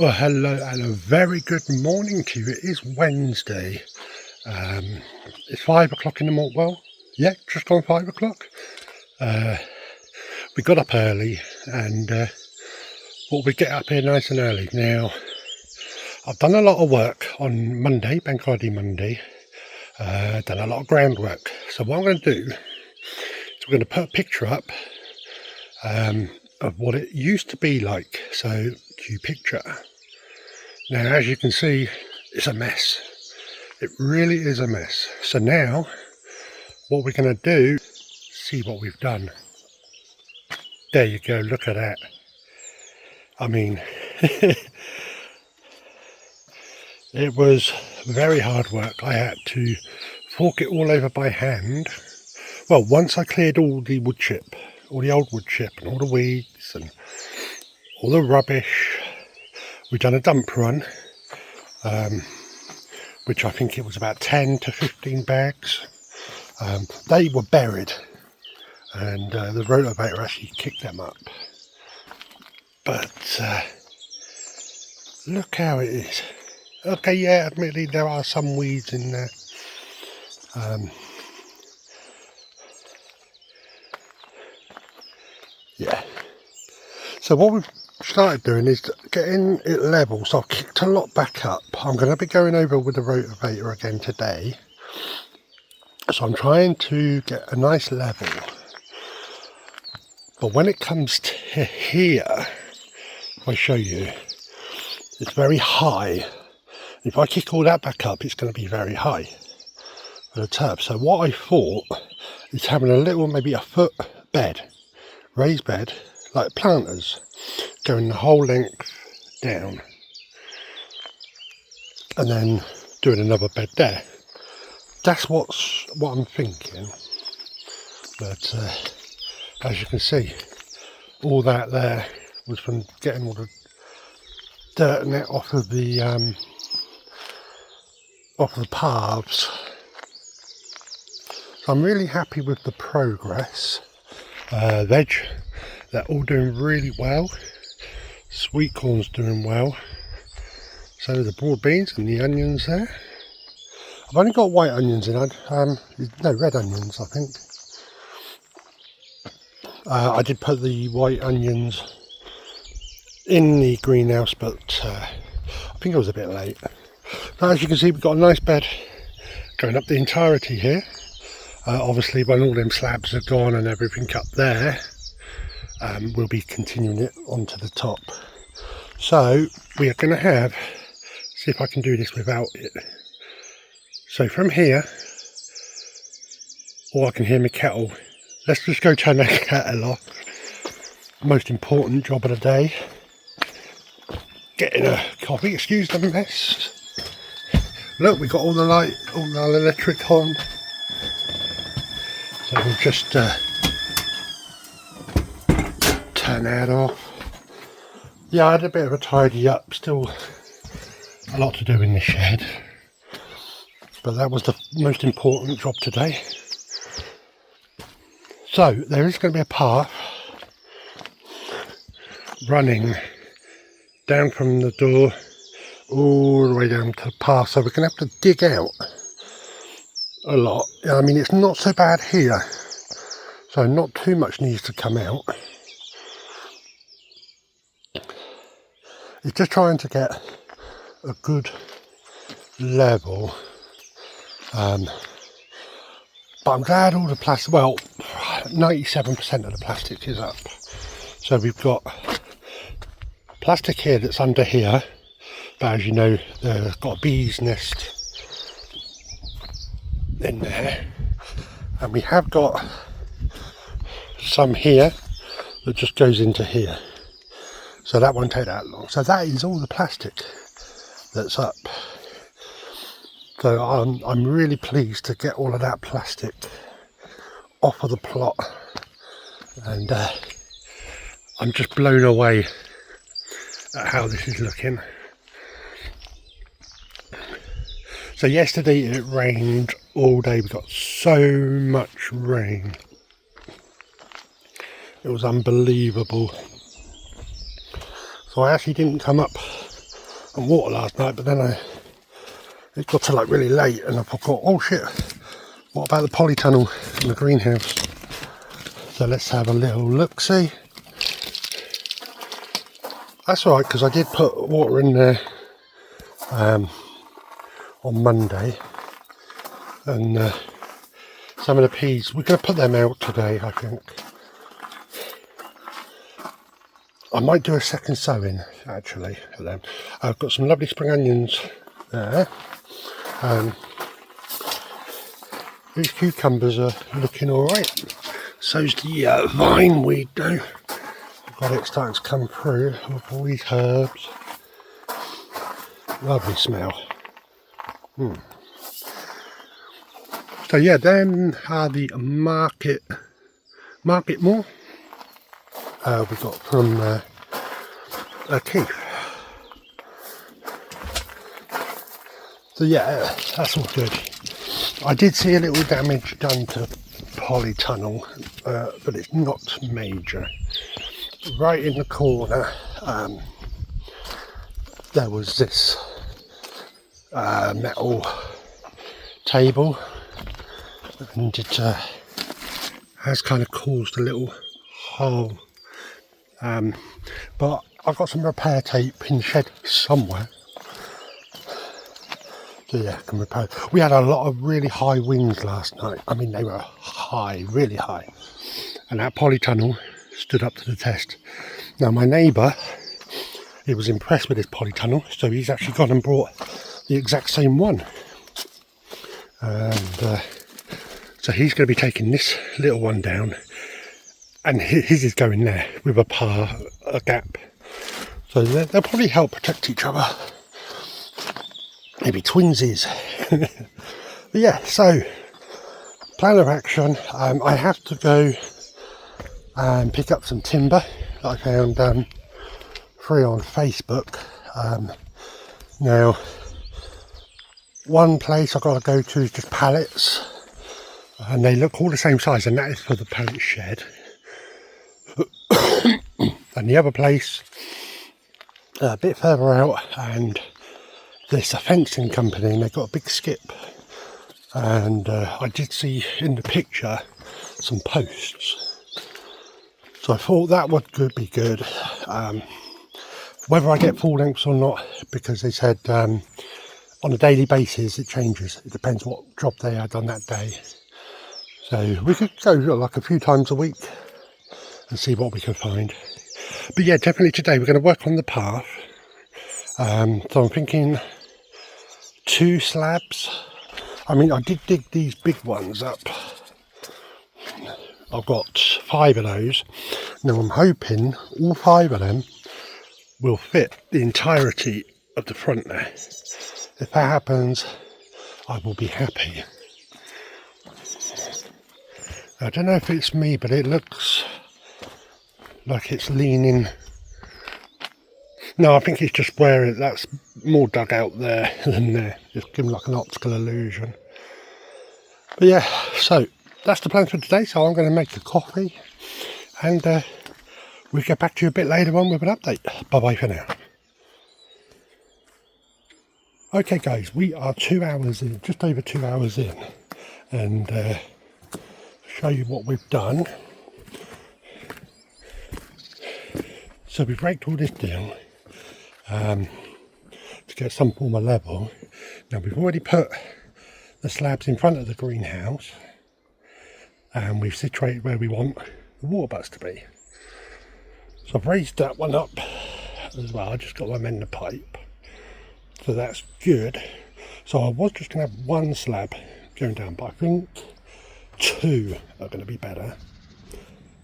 Well, hello and a very good morning to you. It is Wednesday. It's 5 o'clock in the morning. Well, yeah, just on 5 o'clock. We got up early and thought we'd get up here nice and early. Now, I've done a lot of work on Monday, Bank Holiday Monday. Done a lot of groundwork. So what I'm going to do is we're going to put a picture up of what it used to be like. So, cue picture. Now, as you can see, it's a mess. It really is a mess. So now, what we're going to do, see what we've done. There you go, look at that. I mean, it was very hard work. I had to fork it all over by hand. Well, once I cleared all the wood chip, all the old wood chip and all the weeds and all the rubbish, we've done a dump run, which I think it was about 10 to 15 bags. They were buried and the rotavator actually kicked them up. But look how it is. Okay, yeah, admittedly there are some weeds in there. Yeah. So what we've started doing is getting it level. So I've kicked a lot back up. I'm going to be going over with the rotavator again today. So I'm trying to get a nice level. But when it comes to here, if I show you, it's very high. If I kick all that back up, it's going to be very high for the turf. So what I thought is having a little, maybe a foot bed, raised bed, like planters, going the whole length down. And then doing another bed there. That's what I'm thinking. But as you can see, all that there was from getting all the dirt and that off of the paths. So I'm really happy with the progress. Veg, they're all doing really well. Sweet corn's doing well. So the broad beans and the onions there. I've only got white onions in it. No, red onions, I think. I did put the white onions in the greenhouse, but I think it was a bit late. Now, as you can see, we've got a nice bed going up the entirety here. Obviously, when all them slabs are gone and everything up there, we'll be continuing it onto the top. So we are going to have, see if I can do this without it. So from here, or I can hear my kettle. Let's just go turn that kettle off. Most important job of the day. Getting a coffee, excuse the mess. Look, we've got all the light, all the electric on. So we'll just turn that off. Yeah, I had a bit of a tidy up, still a lot to do in the shed. But that was the most important job today. So there is going to be a path running down from the door all the way down to the path. So we're going to have to dig out a lot. I mean, it's not so bad here. So not too much needs to come out. It's just trying to get a good level. But I'm glad all the plastic, well, 97% of the plastic is up. So we've got plastic here that's under here, but as you know, there's got a bee's nest in there. And we have got some here that just goes into here. So that won't take that long. So that is all the plastic that's up. So I'm really pleased to get all of that plastic off of the plot, and I'm just blown away at how this is looking. So yesterday it rained all day. We got so much rain. It was unbelievable. So I actually didn't come up and water last night, but then it got to like really late and I thought, oh shit, what about the polytunnel in the greenhouse? So let's have a little look-see. That's alright, because I did put water in there on Monday, and some of the peas, we're going to put them out today, I think. I might do a second sowing actually for them. I've got some lovely spring onions there. These cucumbers are looking alright. So's the vine weed though. I've got it starting to come through with all these herbs. Lovely smell. So yeah, then the market more. We got from Keith. So yeah, that's all good. I did see a little damage done to polytunnel, but it's not major. Right in the corner, there was this metal table, and it has kind of caused a little hole. But I've got some repair tape in the shed somewhere. So yeah, I can repair. We had a lot of really high winds last night. I mean, they were high, really high. And that polytunnel stood up to the test. Now my neighbour, he was impressed with this polytunnel, so he's actually gone and brought the exact same one. And so he's going to be taking this little one down, and his is going there with a gap. So they'll probably help protect each other. Maybe twinsies. But yeah, so plan of action. I have to go and pick up some timber that I found free on Facebook. Now, one place I've got to go to is just pallets, and they look all the same size, and that is for the pallet shed. And the other place, a bit further out, and there's a fencing company, and they've got a big skip. And I did see in the picture some posts, so I thought that would be good. Whether I get full lengths or not, because they said on a daily basis it changes. It depends what job they had on that day. So we could go like a few times a week and see what we can find. But yeah, definitely today we're going to work on the path. So I'm thinking 2 slabs. I mean, I did dig these big ones up. I've got 5 of those. Now I'm hoping all 5 of them will fit the entirety of the front there. If that happens, I will be happy. I don't know if it's me, but it looks like it's leaning. No, I think it's just where that's more dug out there than there. Just giving like an optical illusion. But yeah, so that's the plan for today. So I'm going to make a coffee, and we'll get back to you a bit later on with an update. Bye bye for now. Okay guys, we are 2 hours in, just over 2 hours in, and show you what we've done. So we've raked all this down to get some form of level. Now we've already put the slabs in front of the greenhouse, and we've situated where we want the water butts to be. So I've raised that one up as well. I just got to amend the pipe, so that's good. So I was just going to have 1 slab going down, but I think 2 are going to be better.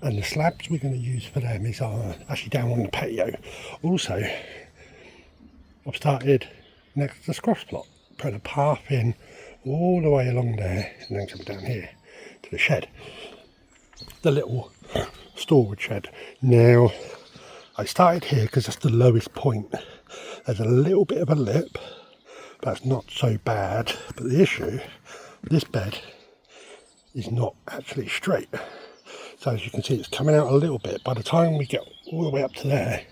And the slabs we're going to use for them is actually down on the patio. Also, I've started next to the squash plot, putting a path in all the way along there, and then come down here to the shed, the little storage shed. Now, I started here because that's the lowest point. There's a little bit of a lip, but it's not so bad. But the issue, this bed is not actually straight. So as you can see, it's coming out a little bit. By the time we get all the way up to there,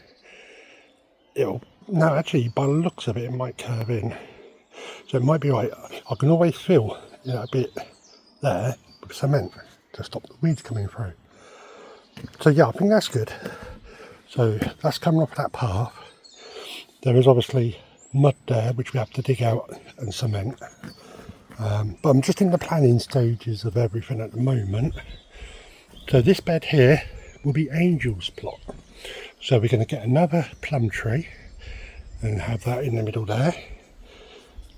it'll No, actually, by the looks of it, it might curve in. So it might be right. I can always fill a bit there with cement to stop the weeds coming through. So yeah, I think that's good. So that's coming off that path. There is obviously mud there which we have to dig out and cement. But I'm just in the planning stages of everything at the moment. So this bed here will be Angel's plot. So we're going to get another plum tree and have that in the middle there.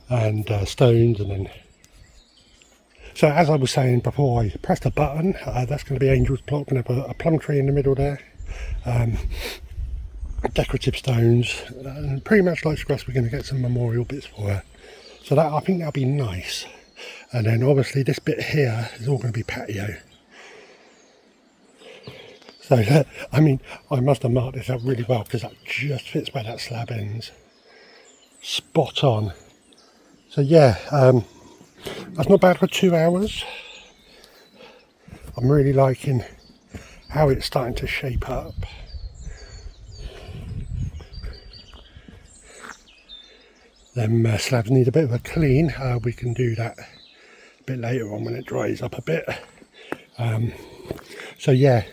And stones, and then... So as I was saying before I pressed the button, that's going to be Angel's plot. We're going to have a plum tree in the middle there. Decorative stones, and pretty much like grass, we're going to get some memorial bits for her. So that, I think that'll be nice. And then obviously this bit here is all going to be patio. So I mean, I must have marked this up really well because that just fits where that slab ends. Spot on. So yeah, that's not bad for 2 hours. I'm really liking how it's starting to shape up. Them slabs need a bit of a clean. We can do that a bit later on when it dries up a bit. So yeah,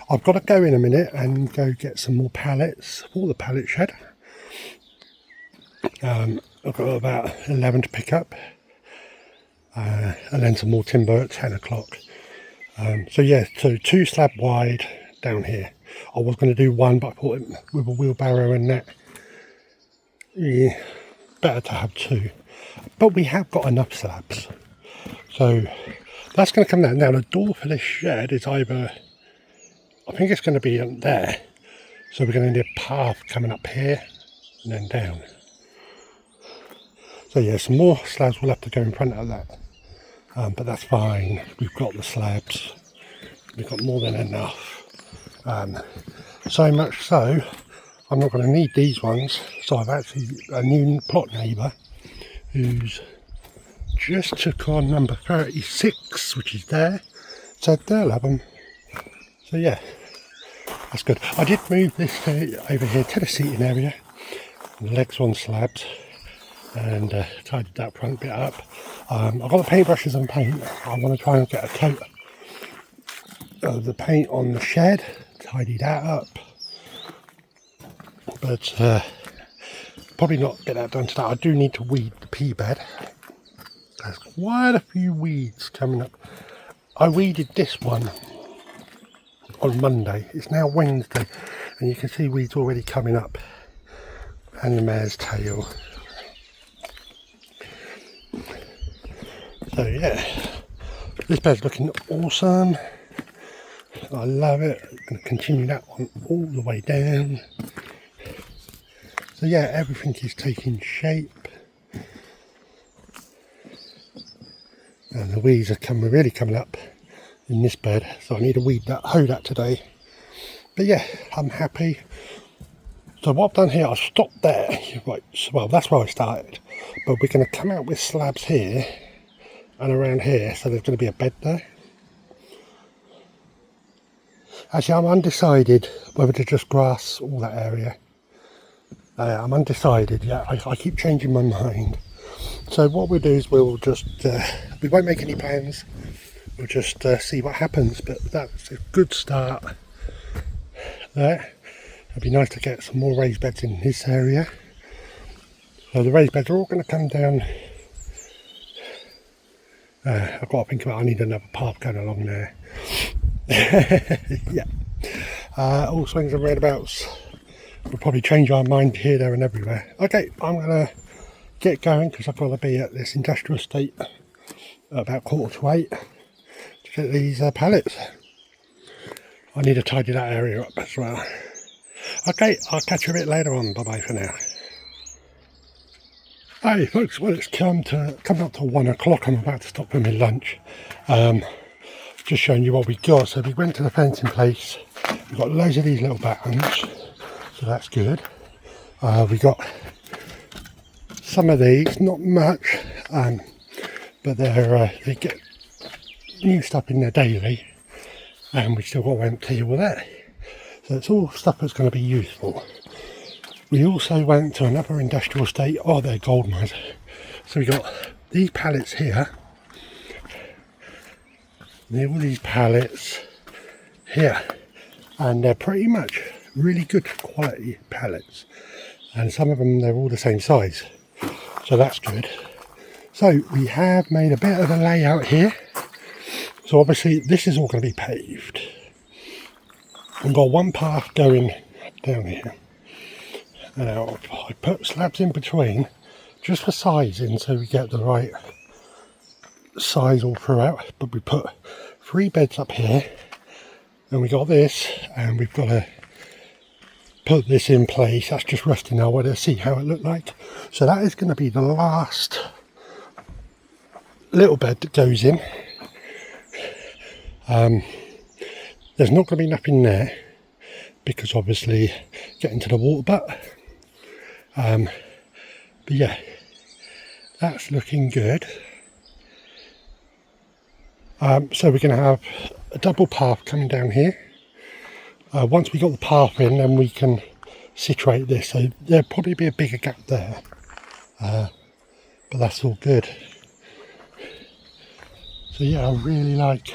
I've got to go in a minute and go get some more pallets for the pallet shed. I've got about 11 to pick up, and then some more timber at 10 o'clock. So yeah, so 2 slab wide down here. I was going to do 1, but I thought with a wheelbarrow and that, yeah, better to have 2. But we have got enough slabs. So that's going to come down. Now the door for this shed is either, I think it's going to be there. So we're going to need a path coming up here and then down. So yeah, some more slabs will have to go in front of that. But that's fine. We've got the slabs. We've got more than enough. So much so, I'm not going to need these ones. So I've actually a new plot neighbour who's just took on number 36, which is there. So they'll have them. So yeah, that's good. I did move this over here to the seating area. The legs on slabs. And tidied that front bit up. I've got the paintbrushes and paint. I want to try and get a coat of the paint on the shed, tidy that up. But probably not get that done today. I do need to weed the pea bed. There's quite a few weeds coming up. I weeded this one on Monday. It's now Wednesday, and you can see weeds already coming up. And the mare's tail. So yeah, this bed's looking awesome. I love it. I'm going to continue that one all the way down. So yeah, everything is taking shape. And the weeds are really coming up in this bed. So I need to hoe that today. But yeah, I'm happy. So what I've done here, I stopped there. Right, well, that's where I started. But we're going to come out with slabs here and around here, so there's going to be a bed there. Actually, I'm undecided whether to just grass all that area. I'm undecided, yeah, I keep changing my mind. So what we'll do is we'll just, we won't make any plans, we'll just see what happens, but that's a good start there. It'd be nice to get some more raised beds in this area. So the raised beds are all going to come down. I've got to think about, I need another path going along there. Yeah. All swings and roundabouts. We'll probably change our mind here, there and everywhere. Okay, I'm going to get going because I've got to be at this industrial estate at about 7:45 to get these pallets. I need to tidy that area up as well. Okay, I'll catch you a bit later on. Bye bye for now. Hey folks, well it's come up to 1 o'clock. I'm about to stop for my lunch. Just showing you what we got. So we went to the fencing place. We've got loads of these little battens, so that's good. We got some of these, not much, but they get new stuff in there daily, and we still got to empty all that. So it's all stuff that's going to be useful. we also went to another industrial estate. Oh, they're gold mines. So we got these pallets here. And all these pallets here. And they're pretty much really good quality pallets. And some of them, they're all the same size. So that's good. So we have made a bit of a layout here. So obviously this is all going to be paved. We've got one path going down here. Now I put slabs in between just for sizing so we get the right size all throughout. But we put 3 beds up here. And we got this, and we've got to put this in place. That's just resting now. We'll see how it looked like. So that is going to be the last little bed that goes in. There's not going to be nothing there because obviously getting to the water butt. But yeah, that's looking good. So we're going to have a double path coming down here. Once we got the path in, then we can situate this. So there'll probably be a bigger gap there, but that's all good. So yeah, I really like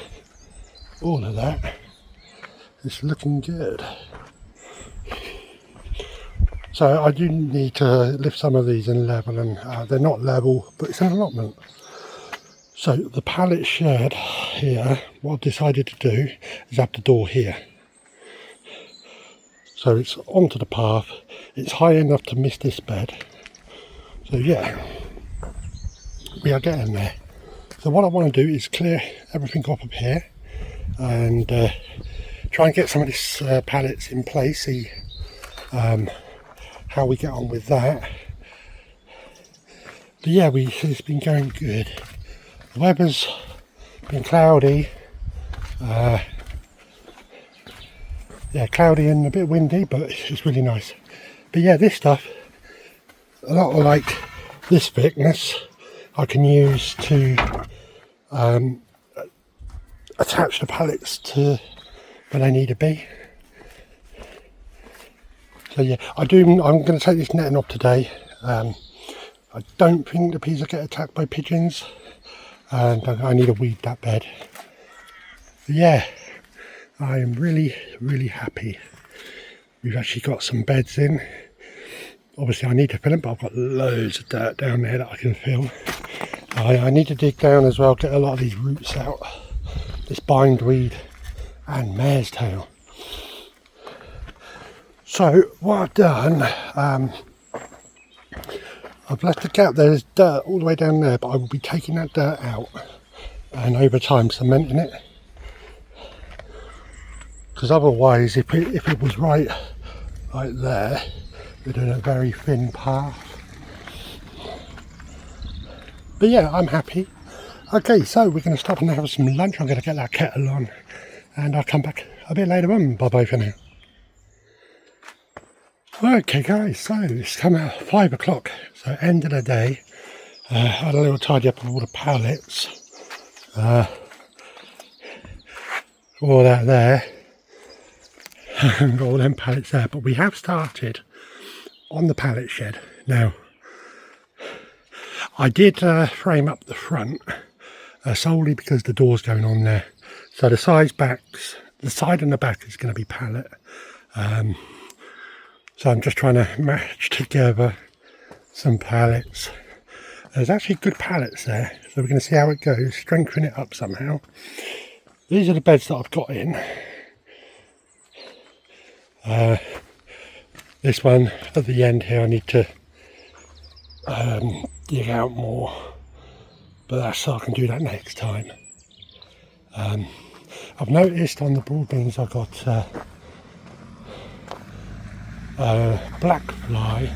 all of that. It's looking good. So I do need to lift some of these and level them. They're not level, but it's an allotment. So the pallet shed here, what I've decided to do is have the door here. So it's onto the path, it's high enough to miss this bed. So yeah, we are getting there. So what I want to do is clear everything off up here and try and get some of these pallets in place, see how we get on with that. But yeah, it's been going good. The weather's been cloudy, yeah, cloudy and a bit windy, but it's really nice. But yeah, this stuff, a lot of like this thickness, I can use to attach the pallets to where they need to be. So yeah, I'm going to take this netting off today. I don't think the peas will get attacked by pigeons. And I need to weed that bed. But yeah, I am really, really happy. We've actually got some beds in. Obviously I need to fill them, but I've got loads of dirt down there that I can fill. I need to dig down as well, get a lot of these roots out. This bindweed and mare's tail. So what I've done, I've left a gap. There's dirt all the way down there, but I will be taking that dirt out and over time cementing it. Because otherwise, if it was right there, we're doing a very thin path. But yeah, I'm happy. Okay, so we're going to stop and have some lunch. I'm going to get that kettle on and I'll come back a bit later on. Bye bye for now. Okay guys, so it's come out 5 o'clock, so end of the day. I had a little tidy up of all the pallets, all that there, and got all them pallets there, but we have started on the pallet shed. Now, I did frame up the front solely because the door's going on there, so the side and the back is going to be pallet. So I'm just trying to match together some pallets. There's actually good pallets there, so we're going to see how it goes, strengthen it up somehow. These are the beds that I've got in. This one at the end here I need to dig out more, but I can do that next time. I've noticed on the broad beams I've got black fly,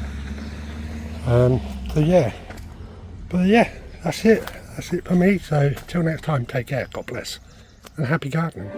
so yeah, but yeah, that's it for me. So till next time, take care, God bless, and happy gardening.